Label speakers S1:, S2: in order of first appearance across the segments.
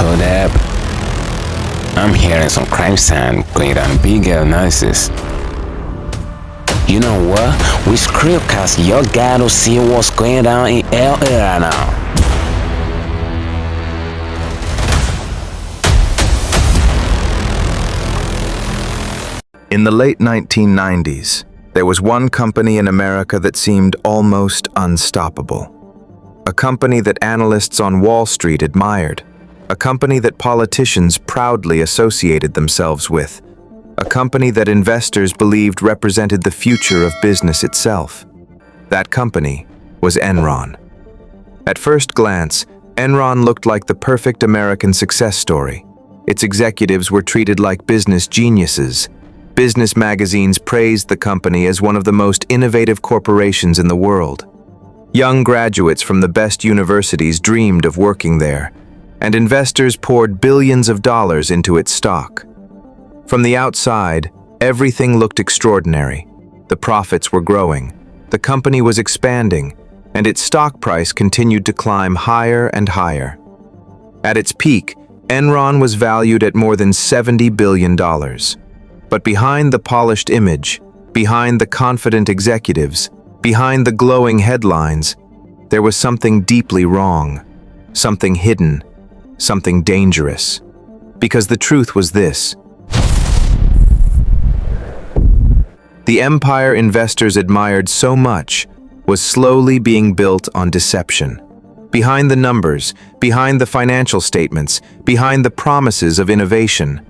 S1: Hold up. I'm hearing some crime sound going on bigger analysis. You know what? We screwcast your guy to see what's going on in LA right now.
S2: In the late 1990s, there was one company in America that seemed almost unstoppable. A company that analysts on Wall Street admired. A company that politicians proudly associated themselves with. A company that investors believed represented the future of business itself. That company was Enron. At first glance, Enron looked like the perfect American success story. Its executives were treated like business geniuses. Business magazines praised the company as one of the most innovative corporations in the world. Young graduates from the best universities dreamed of working there, and investors poured billions of dollars into its stock. From the outside, everything looked extraordinary. The profits were growing, the company was expanding, and its stock price continued to climb higher and higher. At its peak, Enron was valued at more than $70 billion. But behind the polished image, behind the confident executives, behind the glowing headlines, there was something deeply wrong, something hidden, something dangerous. Because the truth was this: the empire investors admired so much was slowly being built on deception. Behind the numbers, behind the financial statements, behind the promises of innovation,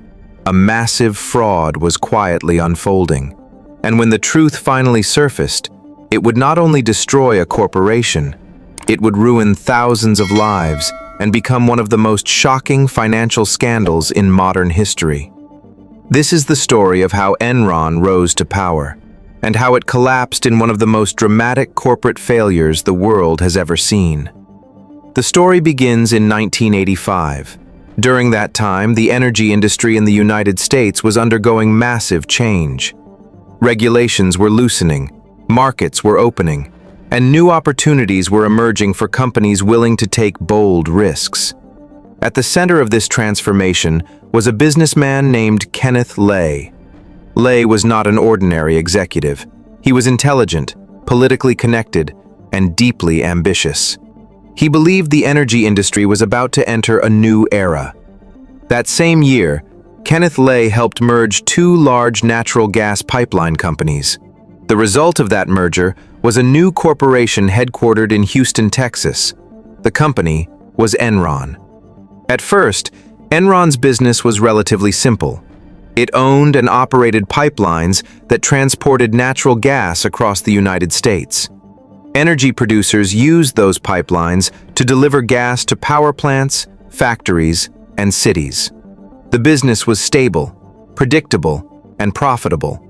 S2: a massive fraud was quietly unfolding. And when the truth finally surfaced, it would not only destroy a corporation, it would ruin thousands of lives and become one of the most shocking financial scandals in modern history. This is the story of how Enron rose to power, and how it collapsed in one of the most dramatic corporate failures the world has ever seen. The story begins in 1985. During that time, the energy industry in the United States was undergoing massive change. Regulations were loosening, markets were opening, and new opportunities were emerging for companies willing to take bold risks. At the center of this transformation was a businessman named Kenneth Lay. Lay was not an ordinary executive. He was intelligent, politically connected, and deeply ambitious. He believed the energy industry was about to enter a new era. That same year, Kenneth Lay helped merge two large natural gas pipeline companies. The result of that merger was a new corporation headquartered in Houston, Texas. The company was Enron. At first, Enron's business was relatively simple. It owned and operated pipelines that transported natural gas across the United States. Energy producers used those pipelines to deliver gas to power plants, factories, and cities. The business was stable, predictable, and profitable.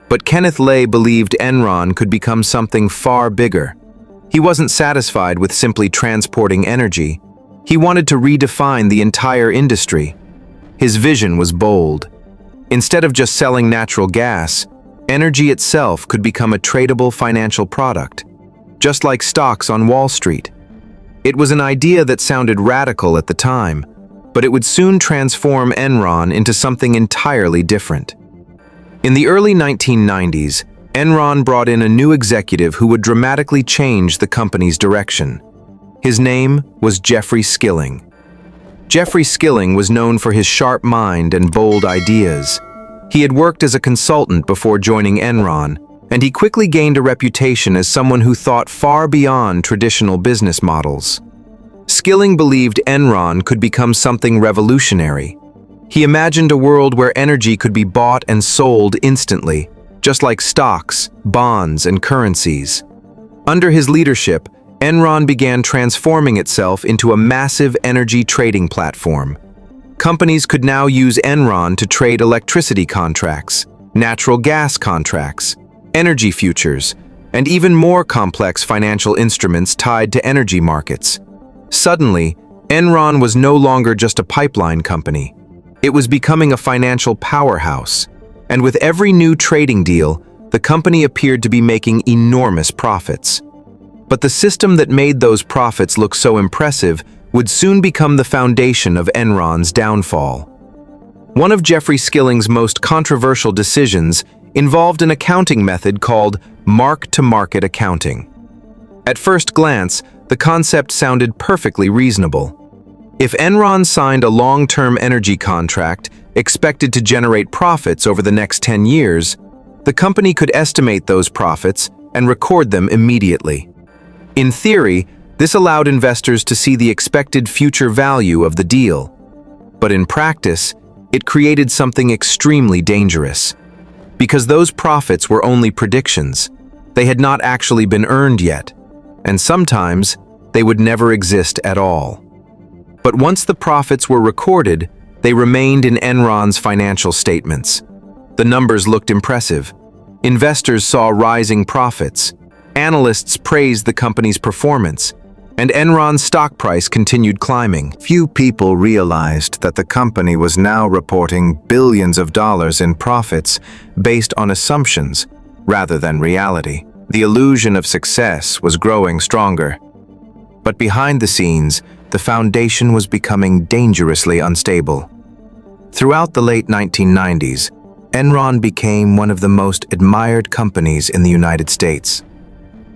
S2: But Kenneth Lay believed Enron could become something far bigger. He wasn't satisfied with simply transporting energy. He wanted to redefine the entire industry. His vision was bold. Instead of just selling natural gas, energy itself could become a tradable financial product, just like stocks on Wall Street. It was an idea that sounded radical at the time, but it would soon transform Enron into something entirely different. In the early 1990s, Enron brought in a new executive who would dramatically change the company's direction. His name was Jeffrey Skilling. Jeffrey Skilling was known for his sharp mind and bold ideas. He had worked as a consultant before joining Enron, and he quickly gained a reputation as someone who thought far beyond traditional business models. Skilling believed Enron could become something revolutionary. He imagined a world where energy could be bought and sold instantly, just like stocks, bonds, and currencies. Under his leadership, Enron began transforming itself into a massive energy trading platform. Companies could now use Enron to trade electricity contracts, natural gas contracts, energy futures, and even more complex financial instruments tied to energy markets. Suddenly, Enron was no longer just a pipeline company. It was becoming a financial powerhouse, and with every new trading deal, the company appeared to be making enormous profits. But the system that made those profits look so impressive would soon become the foundation of Enron's downfall. One of Jeffrey Skilling's most controversial decisions involved an accounting method called mark-to-market accounting. At first glance, the concept sounded perfectly reasonable. If Enron signed a long-term energy contract expected to generate profits over the next 10 years, the company could estimate those profits and record them immediately. In theory, this allowed investors to see the expected future value of the deal. But in practice, it created something extremely dangerous. Because those profits were only predictions, they had not actually been earned yet, and sometimes they would never exist at all. But once the profits were recorded, they remained in Enron's financial statements. The numbers looked impressive. Investors saw rising profits. Analysts praised the company's performance, and Enron's stock price continued climbing.
S3: Few people realized that the company was now reporting billions of dollars in profits based on assumptions rather than reality. The illusion of success was growing stronger. But behind the scenes, the foundation was becoming dangerously unstable. Throughout the late 1990s, Enron became one of the most admired companies in the United States.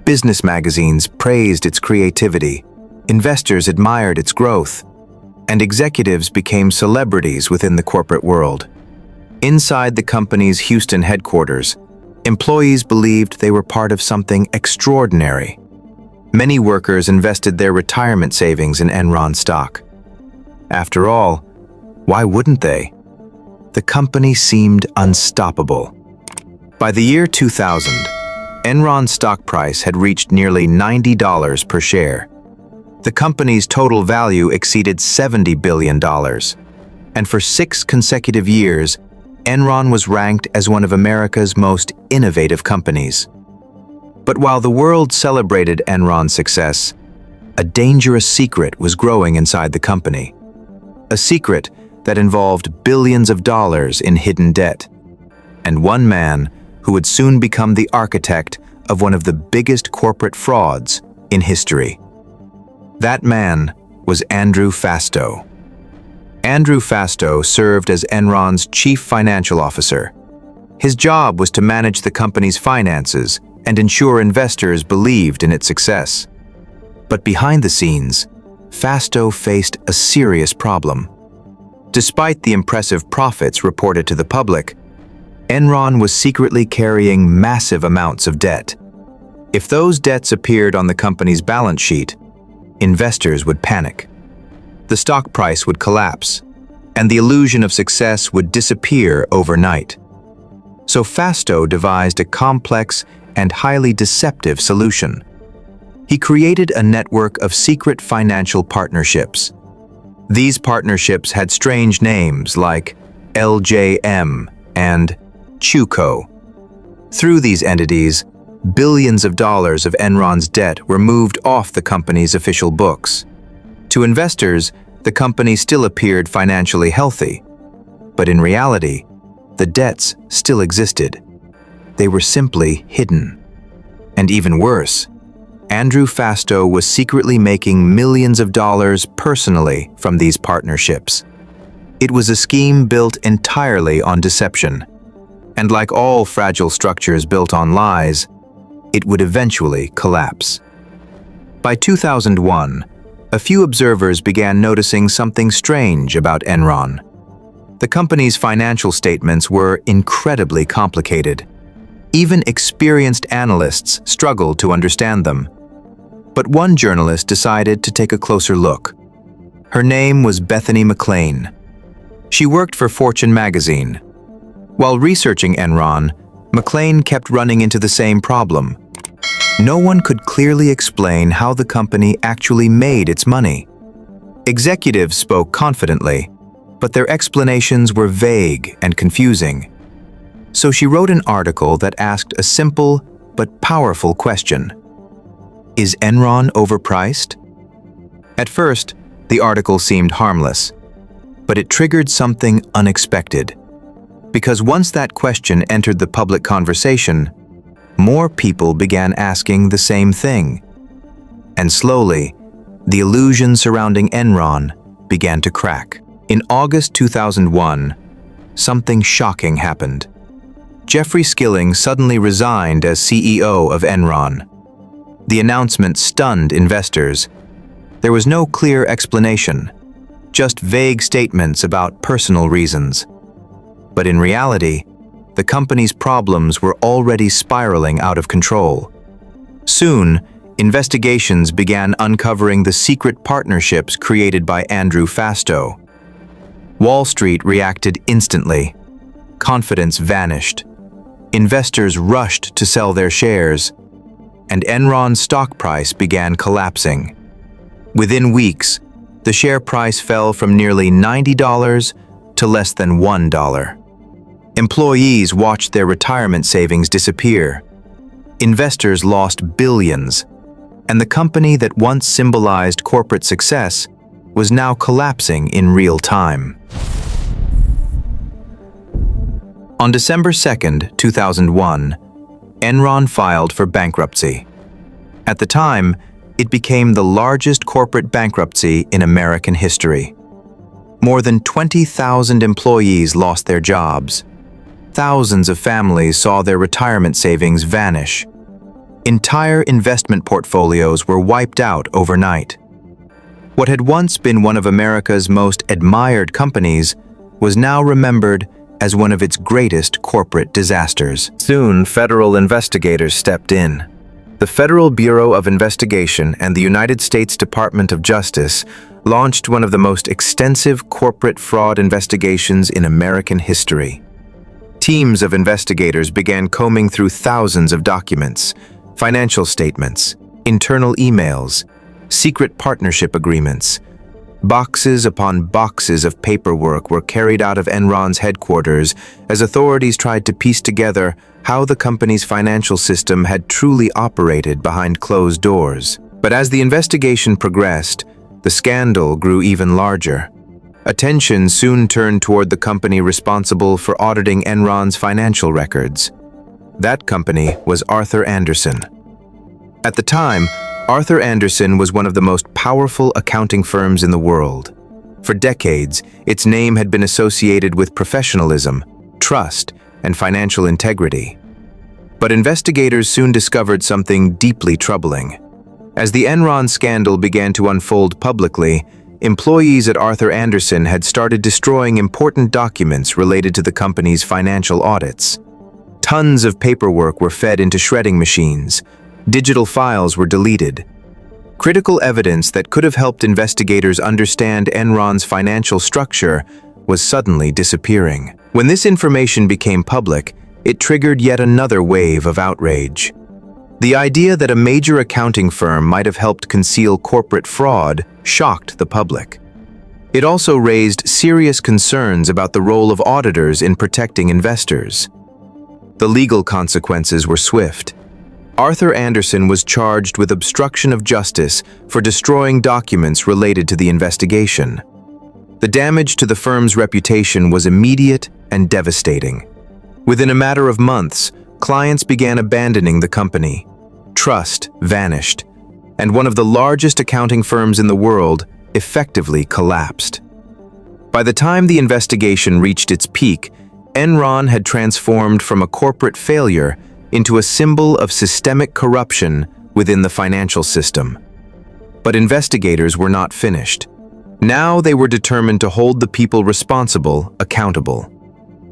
S3: Business magazines praised its creativity, investors admired its growth, and executives became celebrities within the corporate world. Inside the company's Houston headquarters, employees believed they were part of something extraordinary. Many workers invested their retirement savings in Enron stock. After all, why wouldn't they? The company seemed unstoppable. By the year 2000, Enron's stock price had reached nearly $90 per share. The company's total value exceeded $70 billion. And for 6 consecutive years, Enron was ranked as one of America's most innovative companies. But while the world celebrated Enron's success, a dangerous secret was growing inside the company. A secret that involved billions of dollars in hidden debt. And one man who would soon become the architect of one of the biggest corporate frauds in history. That man was Andrew Fastow. Andrew Fastow served as Enron's chief financial officer. His job was to manage the company's finances and ensure investors believed in its success. But behind the scenes, Fastow faced a serious problem. Despite the impressive profits reported to the public, Enron was secretly carrying massive amounts of debt. If those debts appeared on the company's balance sheet, investors would panic. The stock price would collapse, and the illusion of success would disappear overnight. So Fastow devised a complex and highly deceptive solution. He created a network of secret financial partnerships. These partnerships had strange names like LJM and Chuco. Through these entities, billions of dollars of Enron's debt were moved off the company's official books. To investors, the company still appeared financially healthy, but in reality, the debts still existed. They were simply hidden. And even worse, Andrew Fastow was secretly making millions of dollars personally from these partnerships. It was a scheme built entirely on deception. And like all fragile structures built on lies, it would eventually collapse. By 2001, a few observers began noticing something strange about Enron. The company's financial statements were incredibly complicated. Even experienced analysts struggled to understand them. But one journalist decided to take a closer look. Her name was Bethany McLean. She worked for Fortune magazine. While researching Enron, McLean kept running into the same problem. No one could clearly explain how the company actually made its money. Executives spoke confidently, but their explanations were vague and confusing. So she wrote an article that asked a simple but powerful question. Is Enron overpriced? At first, the article seemed harmless, but it triggered something unexpected. Because once that question entered the public conversation, more people began asking the same thing. And slowly,
S2: the illusion surrounding Enron began to crack. In August 2001, something shocking happened. Jeffrey Skilling suddenly resigned as CEO of Enron. The announcement stunned investors. There was no clear explanation, just vague statements about personal reasons. But in reality, the company's problems were already spiraling out of control. Soon, investigations began uncovering the secret partnerships created by Andrew Fastow. Wall Street reacted instantly. Confidence vanished. Investors rushed to sell their shares, and Enron's stock price began collapsing. Within weeks, the share price fell from nearly $90 to less than $1. Employees watched their retirement savings disappear. Investors lost billions, and the company that once symbolized corporate success was now collapsing in real time. On December 2, 2001, Enron filed for bankruptcy. At the time, it became the largest corporate bankruptcy in American history. More than 20,000 employees lost their jobs. Thousands of families saw their retirement savings vanish. Entire investment portfolios were wiped out overnight. What had once been one of America's most admired companies was now remembered as one of its greatest corporate disasters. Soon, federal investigators stepped in. The Federal Bureau of Investigation and the United States Department of Justice launched one of the most extensive corporate fraud investigations in American history. Teams of investigators began combing through thousands of documents, financial statements, internal emails, secret partnership agreements. Boxes upon boxes of paperwork were carried out of Enron's headquarters as authorities tried to piece together how the company's financial system had truly operated behind closed doors. But as the investigation progressed, the scandal grew even larger. Attention soon turned toward the company responsible for auditing Enron's financial records. That company was Arthur Andersen. At the time, Arthur Andersen was one of the most powerful accounting firms in the world. For decades, its name had been associated with professionalism, trust, and financial integrity. But investigators soon discovered something deeply troubling. As the Enron scandal began to unfold publicly, employees at Arthur Andersen had started destroying important documents related to the company's financial audits. Tons of paperwork were fed into shredding machines. Digital files were deleted. Critical evidence that could have helped investigators understand Enron's financial structure was suddenly disappearing. When this information became public, it triggered yet another wave of outrage. The idea that a major accounting firm might have helped conceal corporate fraud shocked the public. It also raised serious concerns about the role of auditors in protecting investors. The legal consequences were swift. Arthur Andersen was charged with obstruction of justice for destroying documents related to the investigation. The damage to the firm's reputation was immediate and devastating. Within a matter of months, clients began abandoning the company. Trust vanished, and one of the largest accounting firms in the world effectively collapsed. By the time the investigation reached its peak, Enron had transformed from a corporate failure into a symbol of systemic corruption within the financial system. But investigators were not finished. Now they were determined to hold the people responsible accountable.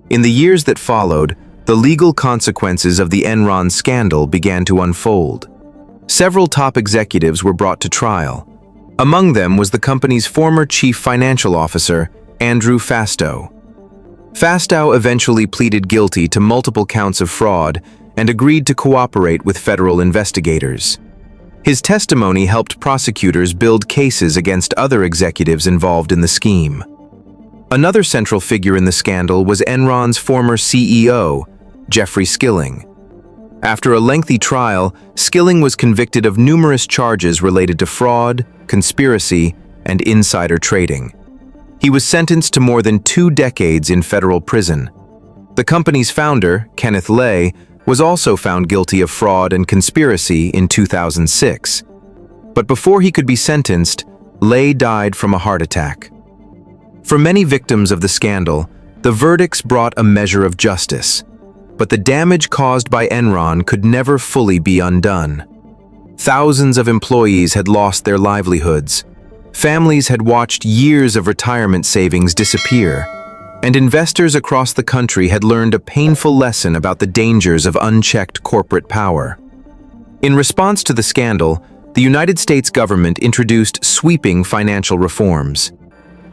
S2: In the years that followed, the legal consequences of the Enron scandal began to unfold. Several top executives were brought to trial. Among them was the company's former chief financial officer, Andrew Fastow. Fastow eventually pleaded guilty to multiple counts of fraud and agreed to cooperate with federal investigators. His testimony helped prosecutors build cases against other executives involved in the scheme. Another central figure in the scandal was Enron's former CEO, Jeffrey Skilling. After a lengthy trial, Skilling was convicted of numerous charges related to fraud, conspiracy, and insider trading. He was sentenced to more than 2 decades in federal prison. The company's founder, Kenneth Lay, was also found guilty of fraud and conspiracy in 2006. But before he could be sentenced, Lay died from a heart attack. For many victims of the scandal, the verdicts brought a measure of justice, but the damage caused by Enron could never fully be undone. Thousands of employees had lost their livelihoods. Families had watched years of retirement savings disappear, and investors across the country had learned a painful lesson about the dangers of unchecked corporate power. In response to the scandal, the United States government introduced sweeping financial reforms.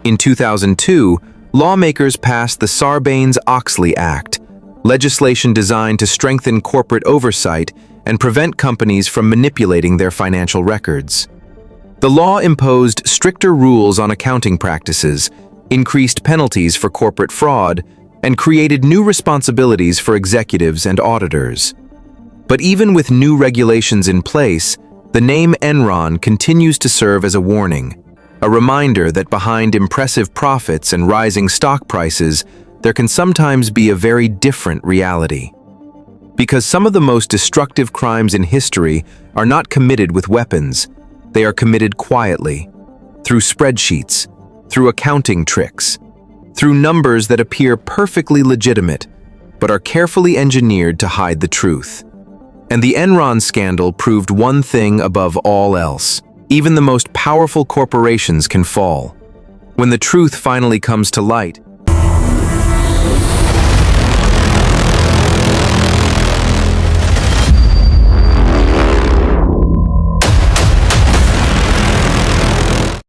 S2: In 2002, lawmakers passed the Sarbanes-Oxley Act, legislation designed to strengthen corporate oversight and prevent companies from manipulating their financial records. The law imposed stricter rules on accounting practices, increased penalties for corporate fraud, and created new responsibilities for executives and auditors. But even with new regulations in place, the name Enron continues to serve as a warning, a reminder that behind impressive profits and rising stock prices, there can sometimes be a very different reality. Because some of the most destructive crimes in history are not committed with weapons, they are committed quietly, through spreadsheets, through accounting tricks, through numbers that appear perfectly legitimate, but are carefully engineered to hide the truth. And the Enron scandal proved one thing above all else: even the most powerful corporations can fall. When the truth finally comes to light,